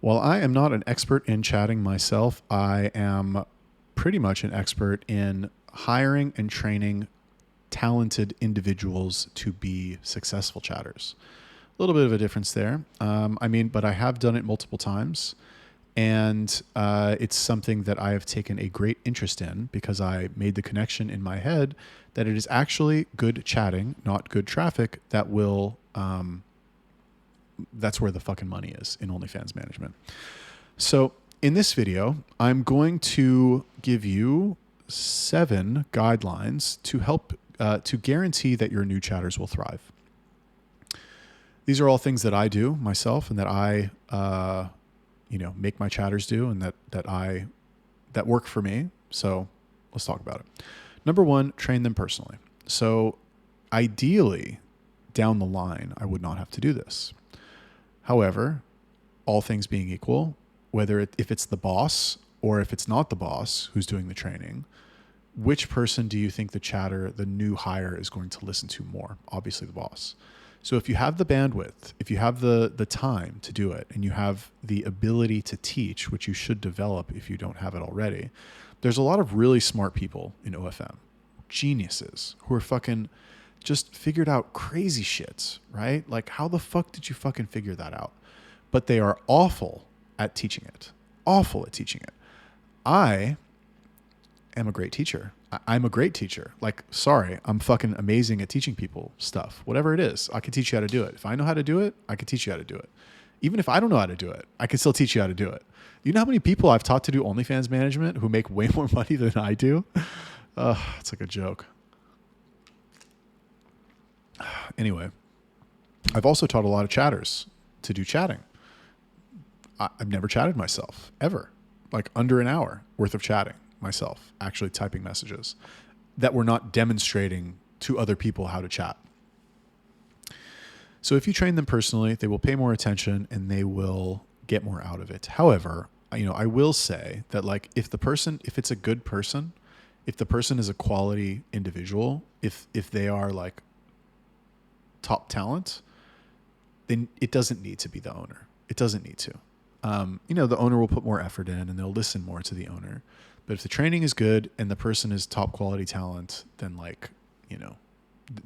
While I am not an expert in chatting myself, I am pretty much an expert in hiring and training talented individuals to be successful chatters. A little bit of a difference there. But I have done it multiple times. And it's something that I have taken a great interest in because I made the connection in my head that it is actually good chatting, not good traffic, that will, that's where the fucking money is in OnlyFans management. So in this video, I'm going to give you 7 guidelines to help to guarantee that your new chatters will thrive. These are all things that I do myself and that I, make my chatters do and that work for me. So let's talk about it. Number 1, train them personally. So ideally, down the line, I would not have to do this. However, all things being equal, if it's the boss or if it's not the boss who's doing the training, which person do you think the new hire is going to listen to more? Obviously the boss. So if you have the bandwidth, if you have the time to do it, and you have the ability to teach, which you should develop if you don't have it already, there's a lot of really smart people in OFM, geniuses who are fucking just figured out crazy shits, right? Like, how the fuck did you fucking figure that out? But they are awful at teaching it. Awful at teaching it. I am a great teacher. I'm a great teacher. Like, sorry, I'm fucking amazing at teaching people stuff. Whatever it is, I can teach you how to do it. If I know how to do it, I can teach you how to do it. Even if I don't know how to do it, I can still teach you how to do it. You know how many people I've taught to do OnlyFans management who make way more money than I do? It's like a joke. Anyway, I've also taught a lot of chatters to do chatting. I've never chatted myself, ever. Like under an hour worth of chatting myself, actually typing messages that were not demonstrating to other people how to chat. So if you train them personally, they will pay more attention and they will get more out of it. However, I will say that, like, if it's a good person, if the person is a quality individual, if they are like top talent, then it doesn't need to be the owner. It doesn't need to. The owner will put more effort in and they'll listen more to the owner. But if the training is good and the person is top quality talent, then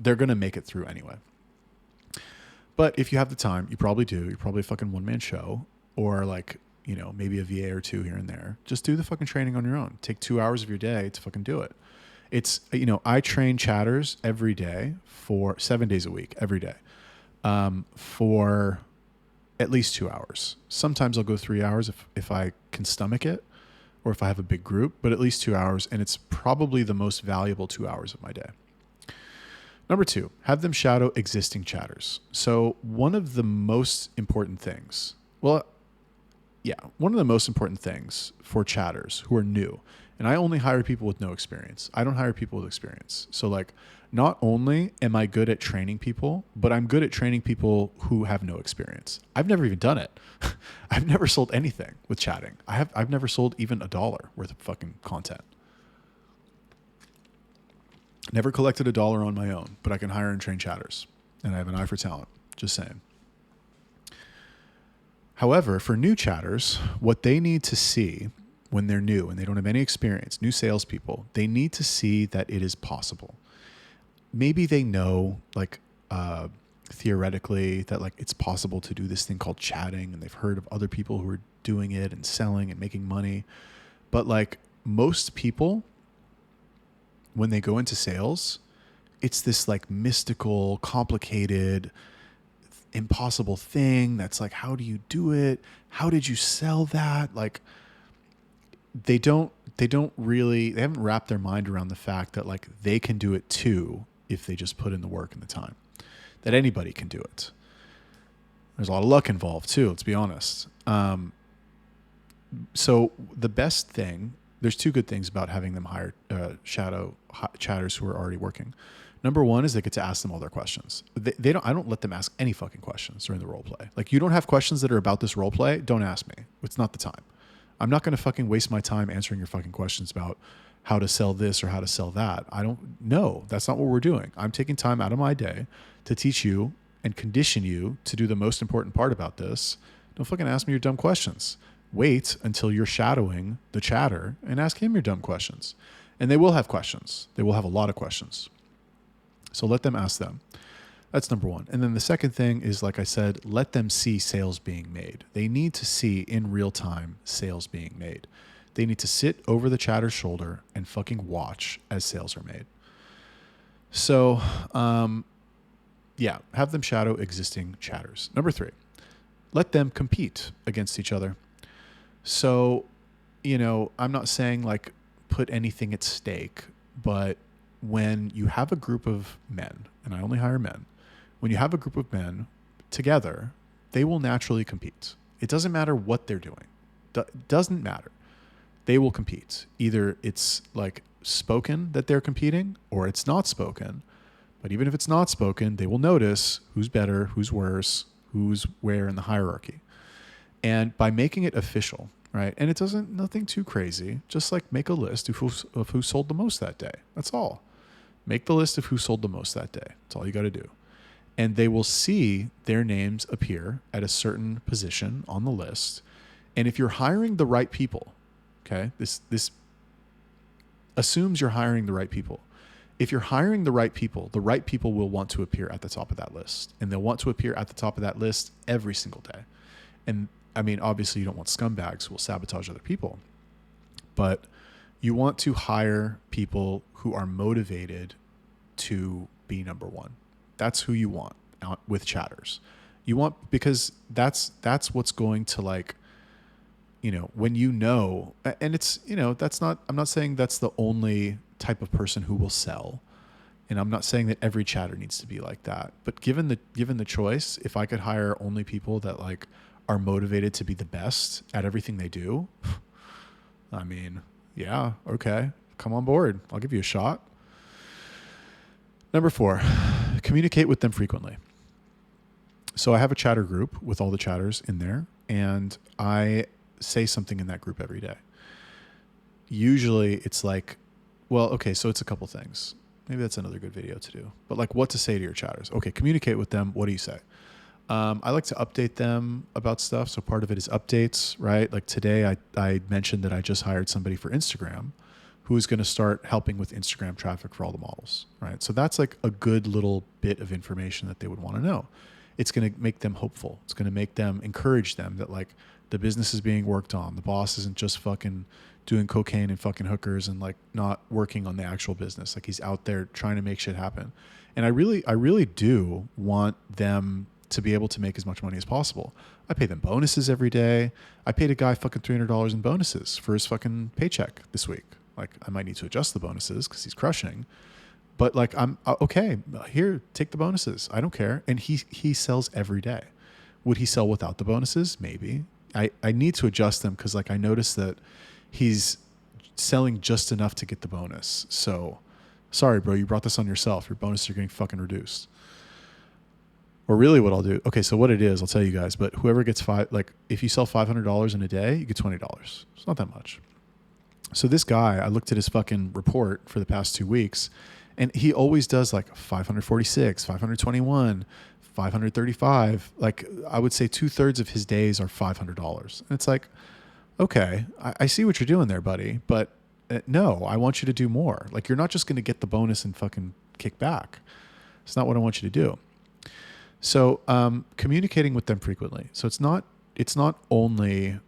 they're going to make it through anyway. But if you have the time, you probably do. You're probably a fucking one-man show or maybe a VA or 2 here and there. Just do the fucking training on your own. Take 2 hours of your day to fucking do it. It's, I train chatters every day for 7 days a week, every day, for at least 2 hours. Sometimes I'll go 3 hours if I can stomach it or if I have a big group, but at least 2 hours. And it's probably the most valuable 2 hours of my day. Number 2, have them shadow existing chatters. So one of the most important things, for chatters who are new, and I only hire people with no experience. I don't hire people with experience. So not only am I good at training people, but I'm good at training people who have no experience. I've never even done it. I've never sold anything with chatting. I've never sold even $1 worth of fucking content. Never collected $1 on my own, but I can hire and train chatters. And I have an eye for talent. Just saying. However, for new chatters, what they need to see when they're new and they don't have any experience, new salespeople, they need to see that it is possible. Maybe they know, theoretically, that it's possible to do this thing called chatting, and they've heard of other people who are doing it and selling and making money. But most people, when they go into sales, it's this mystical, complicated, impossible thing that's how do you do it? How did you sell that? They haven't wrapped their mind around the fact that they can do it too if they just put in the work and the time. That anybody can do it. There's a lot of luck involved too, let's be honest. So the best thing, there's 2 good things about having them hire shadow chatters who are already working. Number 1 is they get to ask them all their questions. I don't let them ask any fucking questions during the role play. You don't have questions that are about this role play, don't ask me. It's not the time. I'm not going to fucking waste my time answering your fucking questions about how to sell this or how to sell that. I don't know. That's not what we're doing. I'm taking time out of my day to teach you and condition you to do the most important part about this, Don't fucking ask me your dumb questions. Wait until you're shadowing the chatter and ask him your dumb questions. And they will have questions. They will have a lot of questions. So let them ask them. That's number one. And then the second thing is, like I said, let them see sales being made. They need to see in real time sales being made. They need to sit over the chatter's shoulder and fucking watch as sales are made. So, yeah, have them shadow existing chatters. Number three, let them compete against each other. So, I'm not saying like put anything at stake, but when you have a group of men, and I only hire men, when you have a group of men together, they will naturally compete. It doesn't matter what they're doing. Doesn't matter. They will compete. Either it's like spoken that they're competing or it's not spoken. But even if it's not spoken, they will notice who's better, who's worse, who's where in the hierarchy. And by making it official, right? And it doesn't, nothing too crazy. Just like make a list of who sold the most that day. That's all. Make the list of who sold the most that day. That's all you got to do. And they will see their names appear at a certain position on the list. And if you're hiring the right people, okay, this assumes you're hiring the right people. If you're hiring the right people will want to appear at the top of that list. And they'll want to appear at the top of that list every single day. And I mean, obviously you don't want scumbags who will sabotage other people, but you want to hire people who are motivated to be number one. That's who you want out with chatters. You want, because that's what's going to, like, when and it's, I'm not saying that's the only type of person who will sell. And I'm not saying that every chatter needs to be like that, but given the choice, if I could hire only people that like are motivated to be the best at everything they do, I mean, yeah, okay, come on board. I'll give you a shot. Number 4, communicate with them frequently. So I have a chatter group with all the chatters in there, and I say something in that group every day. Usually it's like, well, okay, so it's a couple things. Maybe that's another good video to do. But like what to say to your chatters. Okay, communicate with them. What do you say? I like to update them about stuff. So part of it is updates, right? Like today I mentioned that I just hired somebody for Instagram who is going to start helping with Instagram traffic for all the models, right? So that's like a good little bit of information that they would want to know. It's going to make them hopeful. It's going to make them, encourage them that like the business is being worked on. The boss isn't just fucking doing cocaine and fucking hookers and like not working on the actual business. Like he's out there trying to make shit happen. And I really do want them to be able to make as much money as possible. I pay them bonuses every day. I paid a guy fucking $300 in bonuses for his fucking paycheck this week. Like I might need to adjust the bonuses because he's crushing, but like I'm okay. Here, take the bonuses. I don't care. And he sells every day. Would he sell without the bonuses? Maybe. I need to adjust them because like I noticed that he's selling just enough to get the bonus. So sorry, bro, you brought this on yourself. Your bonuses are getting fucking reduced. Or really what I'll do. Okay, so what it is, I'll tell you guys, but whoever gets if you sell $500 in a day, you get $20. It's not that much. So this guy, I looked at his fucking report for the past 2 weeks, and he always does like 546, 521, 535. Like I would say 2/3 of his days are $500. And it's like, okay, I see what you're doing there, buddy, but no, I want you to do more. Like you're not just going to get the bonus and fucking kick back. It's not what I want you to do. So communicating with them frequently. So it's not only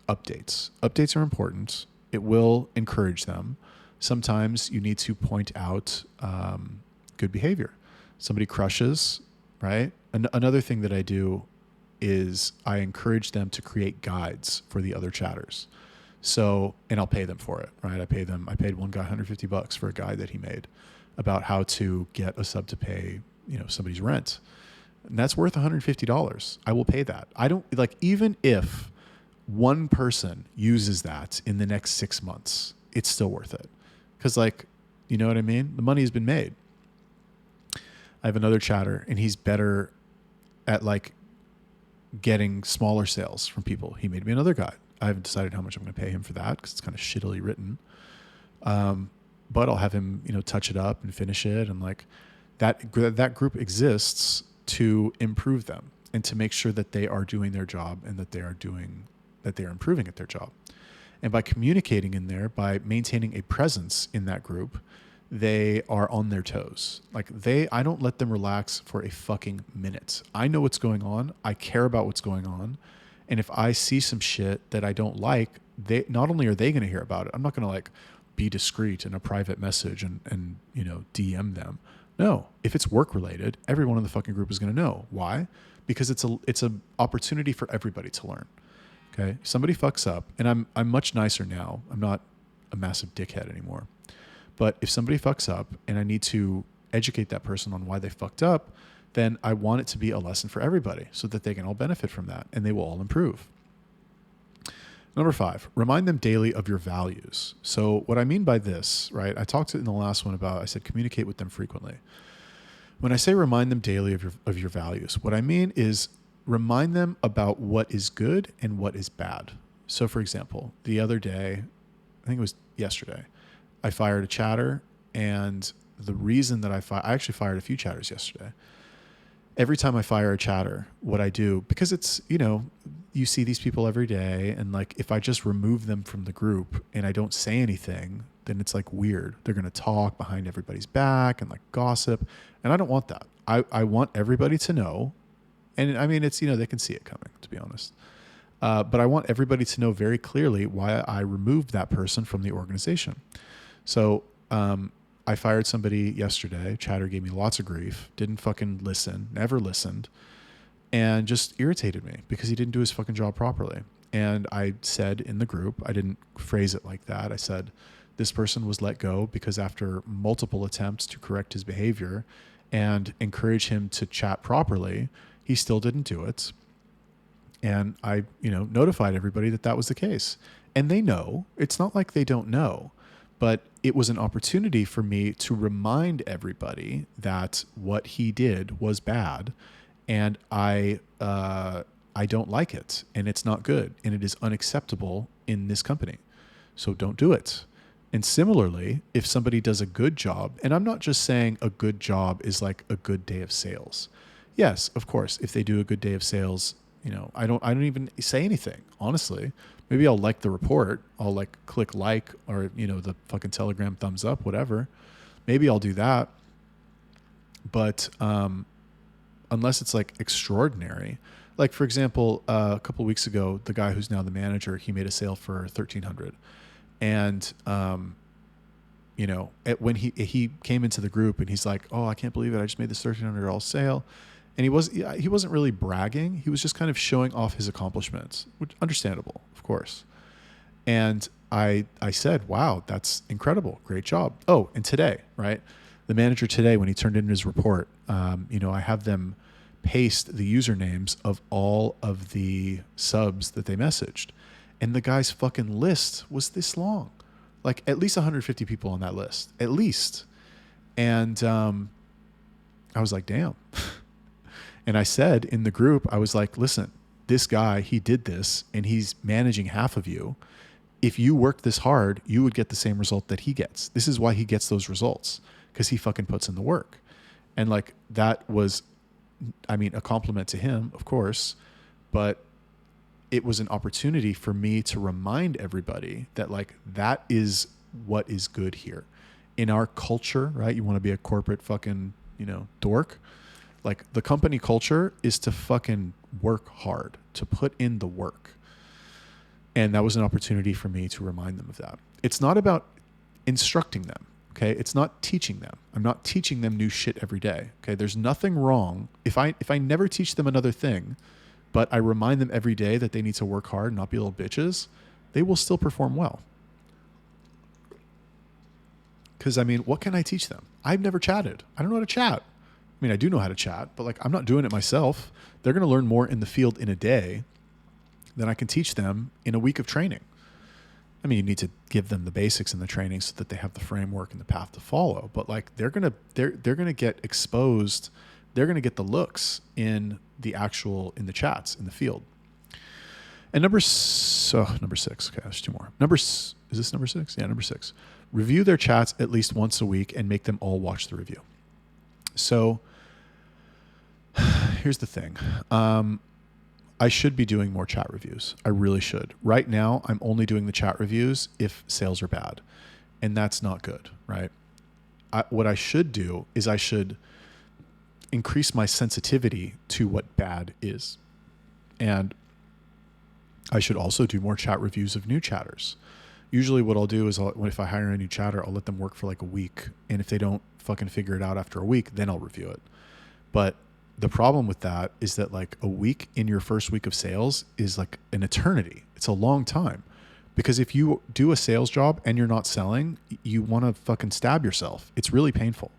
updates. Updates are important. It will encourage them. Sometimes you need to point out good behavior. Somebody crushes, right? Another thing that I do is I encourage them to create guides for the other chatters. So, and I'll pay them for it, right? I paid one guy $150 for a guide that he made about how to get a sub to pay, somebody's rent. And that's worth $150. I will pay that. I don't like, even if one person uses that in the next 6 months, it's still worth it. Cause like, you know what I mean? The money has been made. I have another chatter and he's better at like getting smaller sales from people. He made me another guide. I haven't decided how much I'm going to pay him for that because it's kind of shittily written. But I'll have him, touch it up and finish it. And like that group exists to improve them. and to make sure that they are doing their job and that they are improving at their job. And by communicating in there, by maintaining a presence in that group, they are on their toes. I don't let them relax for a fucking minute. I know what's going on. I care about what's going on. And if I see some shit that I don't like, not only are they going to hear about it, I'm not going to be discreet in a private message and DM them. No, if it's work related, everyone in the fucking group is going to know. Why? Because it's a opportunity for everybody to learn. Okay. Somebody fucks up, and I'm much nicer now. I'm not a massive dickhead anymore. But if somebody fucks up and I need to educate that person on why they fucked up, then I want it to be a lesson for everybody so that they can all benefit from that and they will all improve. Number 5, remind them daily of your values. So what I mean by this, right? I talked in the last one I said, communicate with them frequently. When I say remind them daily of your values, what I mean is remind them about what is good and what is bad. So for example, the other day, I think it was yesterday, I fired a chatter, and the reason that I actually fired a few chatters yesterday. Every time I fire a chatter, what I do, because it's, you see these people every day, and if I just remove them from the group and I don't say anything, then it's weird. They're going to talk behind everybody's back and gossip. And I don't want that. I want everybody to know. And I mean, it's, they can see it coming, to be honest. But I want everybody to know very clearly why I removed that person from the organization. So I fired somebody yesterday. Chatter gave me lots of grief, didn't fucking listen, never listened, and just irritated me because he didn't do his fucking job properly. And I said in the group, I didn't phrase it like that. I said, this person was let go because after multiple attempts to correct his behavior and encourage him to chat properly, he still didn't do it. And I, notified everybody that was the case. And they know. It's not like they don't know. But it was an opportunity for me to remind everybody that what he did was bad, and I don't like it, and it's not good, and it is unacceptable in this company. So don't do it. And similarly, if somebody does a good job, and I'm not just saying a good job is like a good day of sales. Yes, of course, if they do a good day of sales, I don't even say anything, honestly. Maybe I'll like the report. I'll click or, the fucking Telegram thumbs up, whatever. Maybe I'll do that. But unless it's extraordinary, for example, a couple of weeks ago, the guy who's now the manager, he made a sale for $1,300. And, when he came into the group and he's like, oh, I can't believe it. I just made this $1,300 sale. And he wasn't really bragging. He was just kind of showing off his accomplishments, which understandable, of course. And I said, wow, that's incredible. Great job. Oh, and today, right? The manager today, when he turned in his report, I have them paste the usernames of all of the subs that they messaged. And the guy's fucking list was this long, at least 150 people on that list, at least. And I was like, damn. And I said in the group, I was like, listen, this guy, he did this and he's managing half of you. If you work this hard, you would get the same result that he gets. This is why he gets those results, because he fucking puts in the work. And that was, a compliment to him, of course, but it was an opportunity for me to remind everybody that that is what is good here. In our culture, right? You want to be a corporate fucking, dork. The company culture is to fucking work hard, to put in the work. And that was an opportunity for me to remind them of that. It's not about instructing them, okay? It's not teaching them. I'm not teaching them new shit every day, okay? There's nothing wrong. If I never teach them another thing, but I remind them every day that they need to work hard and not be little bitches, they will still perform well. Because, what can I teach them? I've never chatted. I don't know how to chat. I do know how to chat, but I'm not doing it myself. They're going to learn more in the field in a day than I can teach them in a week of training. You need to give them the basics in the training so that they have the framework and the path to follow. But they're going to get exposed. They're going to get the looks in the chats in the field. And number 6. Okay, there's 2 more. Is this number 6? Yeah, number 6. Review their chats at least once a week and make them all watch the review. So here's the thing. I should be doing more chat reviews. I really should. Right now, I'm only doing the chat reviews if sales are bad, and that's not good, right? What I should do is I should increase my sensitivity to what bad is. And I should also do more chat reviews of new chatters. Usually what I'll do is if I hire a new chatter, I'll let them work for like a week. And if they don't fucking figure it out after a week, then I'll review it. But the problem with that is that like a week in your first week of sales is like an eternity. It's a long time. Because if you do a sales job and you're not selling, you want to fucking stab yourself. It's really painful.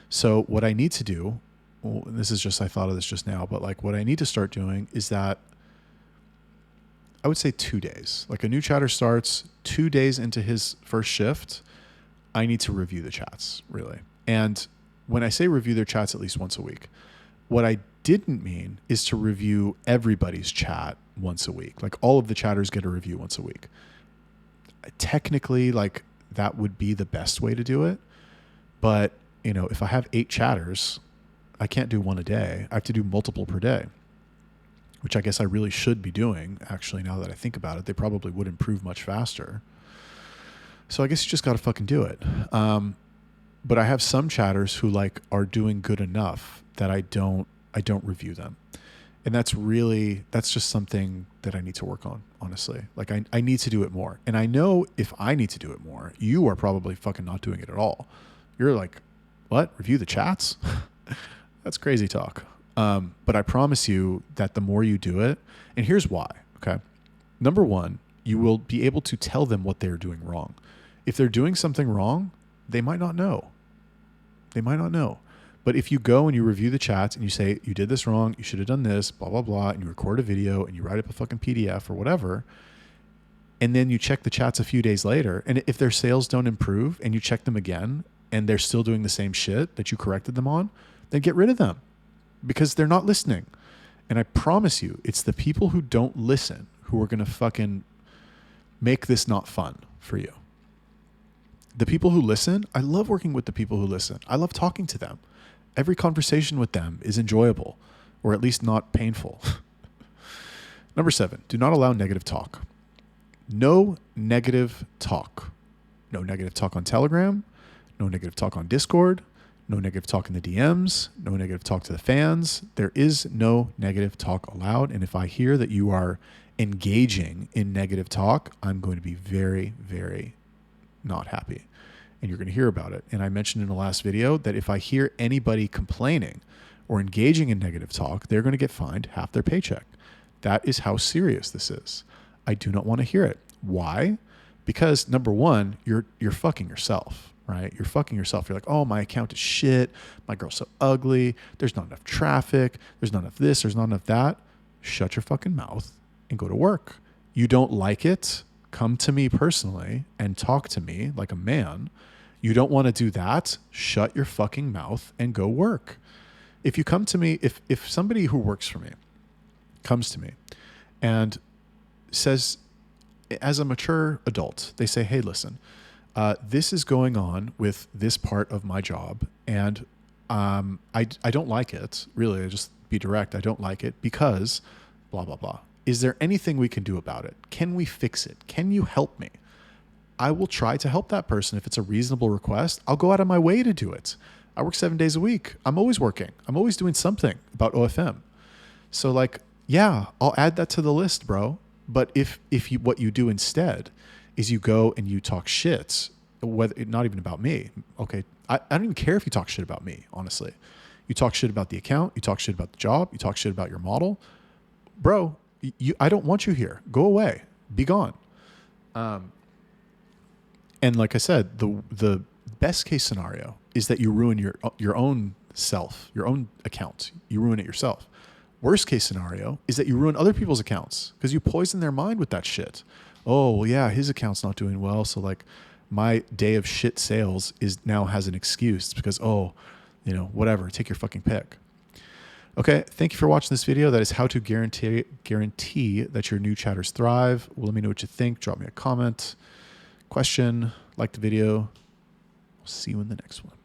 So what I need to do, well, this is just, I thought of this just now, but like what I need to start doing is that I would say 2 days. Like a new chatter starts 2 days into his first shift, I need to review the chats, really. And when I say review their chats at least once a week, what I didn't mean is to review everybody's chat once a week. Like all of the chatters get a review once a week. Technically, like that would be the best way to do it. But, you know, if I have 8 chatters, I can't do one a day. I have to do multiple per day, which I guess I really should be doing. Actually, now that I think about it, they probably would improve much faster. So I guess you just got to fucking do it. But I have some chatters who like are doing good enough that I don't review them. And that's just something that I need to work on, honestly. Like I need to do it more. And I know if I need to do it more, you are probably fucking not doing it at all. You're like, what? Review the chats? That's crazy talk. But I promise you that the more you do it, and here's why, okay? Number one, you will be able to tell them what they're doing wrong. If they're doing something wrong, they might not know. They might not know. But if you go and you review the chats and you say, you did this wrong, you should have done this, blah, blah, blah, and you record a video and you write up a fucking PDF or whatever, and then you check the chats a few days later, and if their sales don't improve and you check them again and they're still doing the same shit that you corrected them on, then get rid of them because they're not listening. And I promise you, it's the people who don't listen who are going to fucking make this not fun for you. The people who listen, I love working with the people who listen. I love talking to them. Every conversation with them is enjoyable, or at least not painful. Number 7, do not allow negative talk. No negative talk. No negative talk on Telegram. No negative talk on Discord. No negative talk in the DMs. No negative talk to the fans. There is no negative talk allowed. And if I hear that you are engaging in negative talk, I'm going to be very, very not happy. And you're going to hear about it. And I mentioned in the last video that if I hear anybody complaining or engaging in negative talk, they're going to get fined half their paycheck. That is how serious this is. I do not want to hear it. Why? Because number one, you're fucking yourself, right? You're fucking yourself. You're like, oh, my account is shit. My girl's so ugly. There's not enough traffic. There's not enough this. There's not enough that. Shut your fucking mouth and go to work. You don't like it? Come to me personally and talk to me like a man. You don't want to do that? Shut your fucking mouth and go work. If you come to me, if somebody who works for me comes to me and says, as a mature adult, they say, hey, listen, this is going on with this part of my job, and I don't like it. Really, I just be direct. I don't like it because blah, blah, blah. Is there anything we can do about it? Can we fix it? Can you help me? I will try to help that person. If it's a reasonable request, I'll go out of my way to do it. I work 7 days a week. I'm always working. I'm always doing something about OFM. So like, yeah, I'll add that to the list, bro. But if you, what you do instead is you go and you talk shit, whether not even about me. Okay. I don't even care if you talk shit about me, honestly. You talk shit about the account. You talk shit about the job. You talk shit about your model. Bro, I don't want you here. Go away. Be gone. And like I said, the best case scenario is that you ruin your own self, your own account. You ruin it yourself. Worst case scenario is that you ruin other people's accounts because you poison their mind with that shit. Oh, well, yeah, his account's not doing well. So like my day of shit sales now has an excuse because, oh, you know, whatever, take your fucking pick. Okay, thank you for watching this video. That is how to guarantee that your new chatters thrive. Well, let me know what you think. Drop me a comment, question, like the video. I'll see you in the next one.